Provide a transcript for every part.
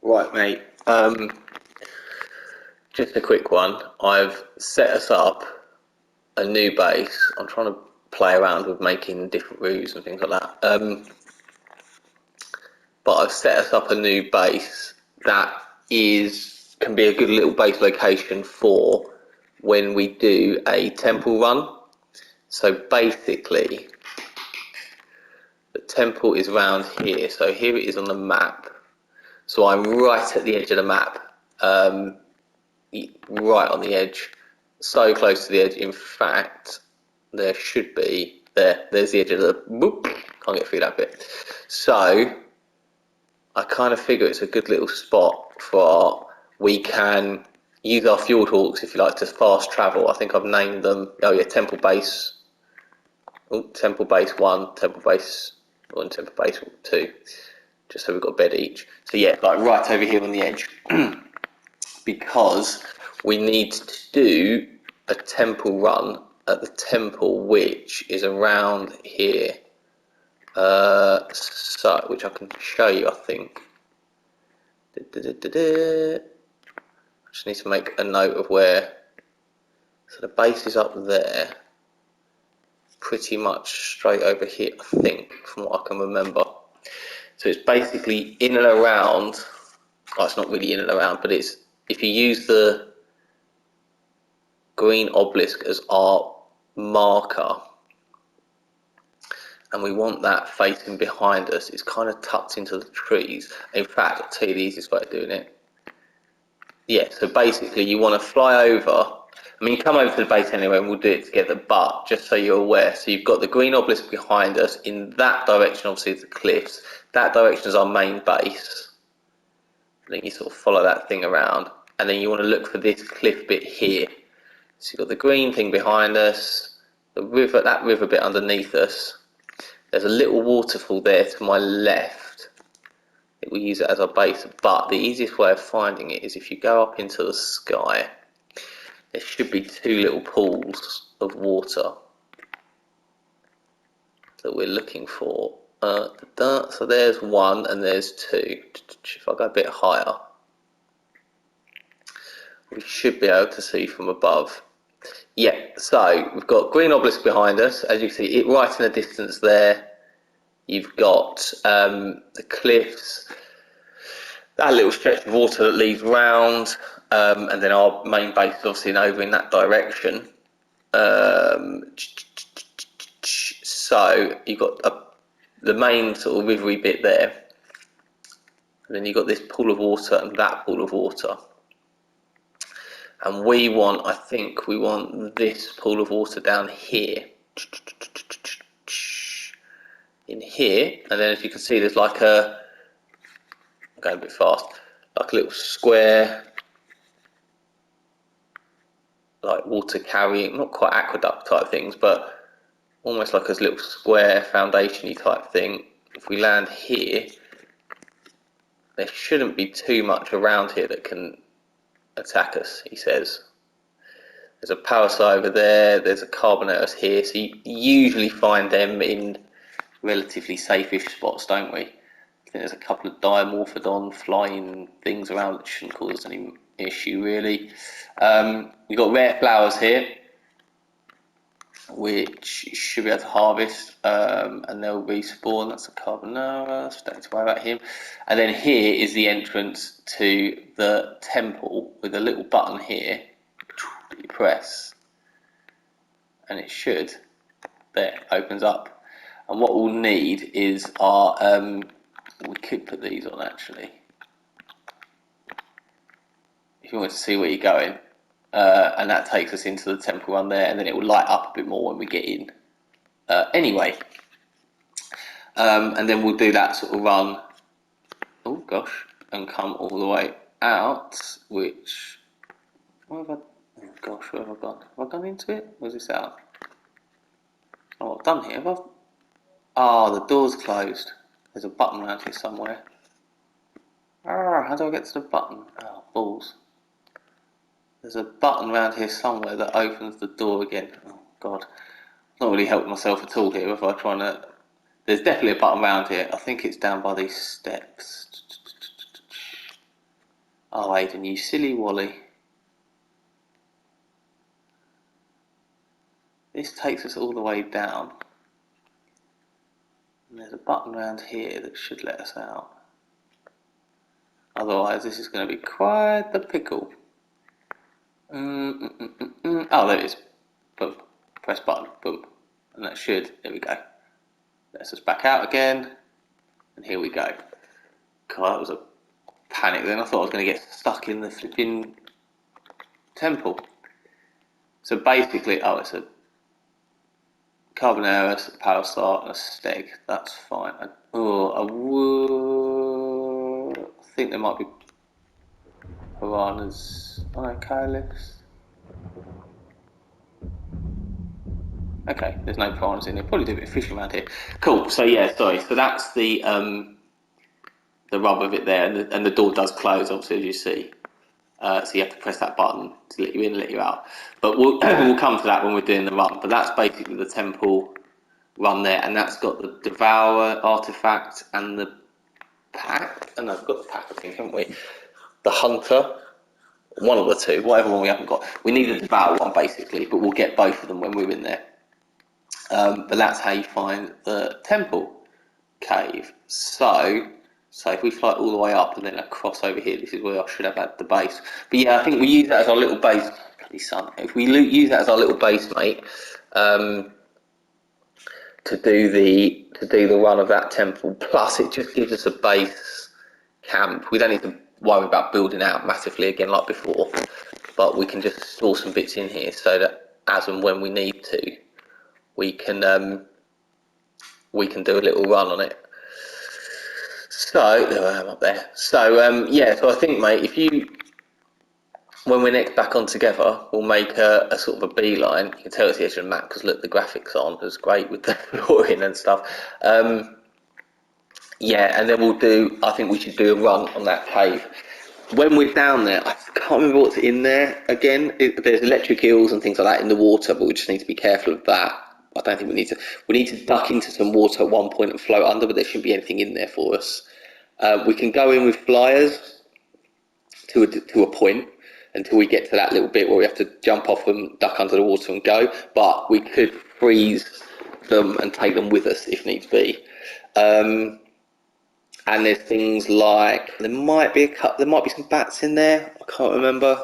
Right, mate. Just a quick one. I've set us up a new base. I'm trying to play around with making different routes and things like that. But I've set us up a new base that can be a good little base location for when we do a temple run. So basically, the temple is around here. So here it is on the map. So I'm right at the edge of the map. Right on the edge, so close to the edge. In fact, there should be there's the edge of the whoop, can't get through that bit. So I kind of figure it's a good little spot for we can use our fuel hawks, if you like, to fast travel. I think I've named them. Oh yeah, Temple Base. Temple Base 1, Temple Base 1, Temple Base 2. Just so we've got a bed each. So yeah, like right over here on the edge. Because we need to do a temple run at the temple, which is around here. So, which I can show you, I think. I just need to make a note of where. So the base is up there, pretty much straight over here, I think, from what I can remember. So it's basically in and around. Oh, it's not really in and around, but it's if you use the green obelisk as our marker, and we want that facing behind us. It's kind of tucked into the trees. In fact, I'll tell you the easiest way of doing it. Yeah, so basically you want to fly over. I mean, come over to the base anyway and we'll do it together, but just so you're aware, so you've got the green obelisk behind us. In that direction, obviously, is the cliffs. That direction is our main base. Then you sort of follow that thing around, and then you want to look for this cliff bit here. So you've got the green thing behind us, the river, that river bit underneath us. There's a little waterfall there to my left. We use it as our base, but the easiest way of finding it is if you go up into the sky. There should be two little pools of water that we're looking for. So there's one and there's two. If I go a bit higher, we should be able to see from above. Yeah, so we've got green obelisk behind us. As you see, it right in the distance there. You've got the cliffs, that little stretch of water that leads round, and then our main base is obviously over in that direction. So you've got the main sort of rivery bit there, and then you've got this pool of water and that pool of water. And I think we want this pool of water down here. In here, and then as you can see, there's like I'm going a bit fast, like a little square, like water carrying, not quite aqueduct type things, but almost like a little square foundation-y type thing. If we land here, there shouldn't be too much around here that can attack us, he says. There's a parasite over there, there's a carbonatus here, so you usually find them in relatively safe-ish spots, don't we? I think there's a couple of dimorphodon flying things around that shouldn't cause us any issue, really. We've got rare flowers here, which you should be able to harvest, and they'll respawn. That's a carbonara, so don't have to worry about him. And then here is the entrance to the temple with a little button here that you press, and it should, there, opens up. And what we'll need is our, we could put these on actually, if you want to see where you're going. And that takes us into the temple run there, and then it will light up a bit more when we get in. Anyway, and then we'll do that sort of run, oh gosh, and come all the way out, which, where have I gone? Have I gone into it? Where's this out? Oh, I've done here, have I? Oh, the door's closed. There's a button around here somewhere. How do I get to the button? Oh, balls. There's a button around here somewhere that opens the door again. Oh god, I'm not really helping myself at all here if I try to. There's definitely a button around here. I think it's down by these steps. Oh, Aiden, you silly Wally. This takes us all the way down. And there's a button around here that should let us out. Otherwise, this is going to be quite the pickle. Oh, there it is. Boom. Press button. Boom. And that should, there we go. Lets us back out again. And here we go. God, that was a panic then. I thought I was going to get stuck in the flipping temple. So basically, oh, it's a Carbonara, a Power Start, and a Steg. That's fine. I think there might be piranhas on our calyx. Okay, there's no piranhas in there. Probably do a bit of fishing around here. Cool. So yeah, sorry. So that's the rub of it there, and the door does close, obviously, as you see. So you have to press that button to let you in and let you out. But we'll we'll come to that when we're doing the run. But that's basically the temple run there, and that's got the Devour artifact and the pack. And I've got the pack, I think, haven't we? The Hunter. One of the two, whatever one we haven't got. We need the Devour one, basically, but we'll get both of them when we're in there. But that's how you find the temple cave. So if we fly all the way up and then across over here, this is where I should have had the base. But yeah, I think we use that as our little base. Bloody sun. If we use that as our little base, mate, to do the run of that temple. Plus, it just gives us a base camp. We don't need to worry about building out massively again like before, but we can just store some bits in here so that as and when we need to, we can do a little run on it. So there I am up there. So yeah, so I think, mate, when we're next back on together, we'll make a sort of a beeline. You can tell it's the edge of the map because look, the graphics aren't as great with the flooring and stuff. Yeah, and then I think we should do a run on that cave. When we're down there, I can't remember what's in there again. There's electric eels and things like that in the water, but we just need to be careful of that. I don't think we need to duck into some water at one point and float under, but there shouldn't be anything in there for us. We can go in with flyers to a point until we get to that little bit where we have to jump off them, duck under the water and go, but we could freeze them and take them with us if needs be. And there's things like there might be some bats in there. I can't remember.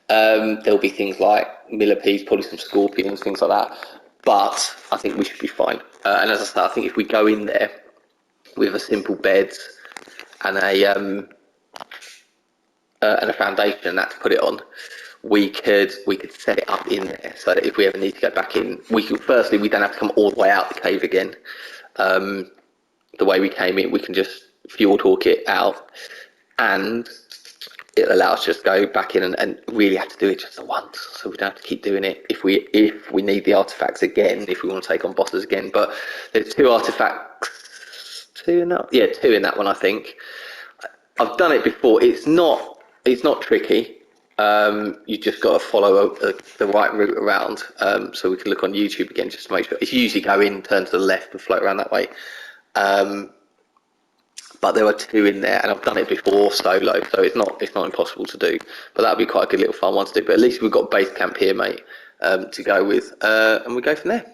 There'll be things like millipedes, probably some scorpions, things like that. But I think we should be fine. And as I said, I think if we go in there with a simple bed and a foundation and that to put it on, we could set it up in there so that if we ever need to go back in, we don't have to come all the way out the cave again. The way we came in, we can just fuel torque it out, and it allows us to just go back in and really have to do it just the once, so we don't have to keep doing it if we need the artifacts again, if we want to take on bosses again. But there's two artifacts, two in that one, I think. I've done it before. It's not tricky. You just got to follow the right route around. So we can look on YouTube again just to make sure. It's usually go in, turn to the left, and float around that way. But there are two in there, and I've done it before solo, so it's not impossible to do. But that'd be quite a good little fun one to do. But at least we've got base camp here, mate, to go with, and we go from there.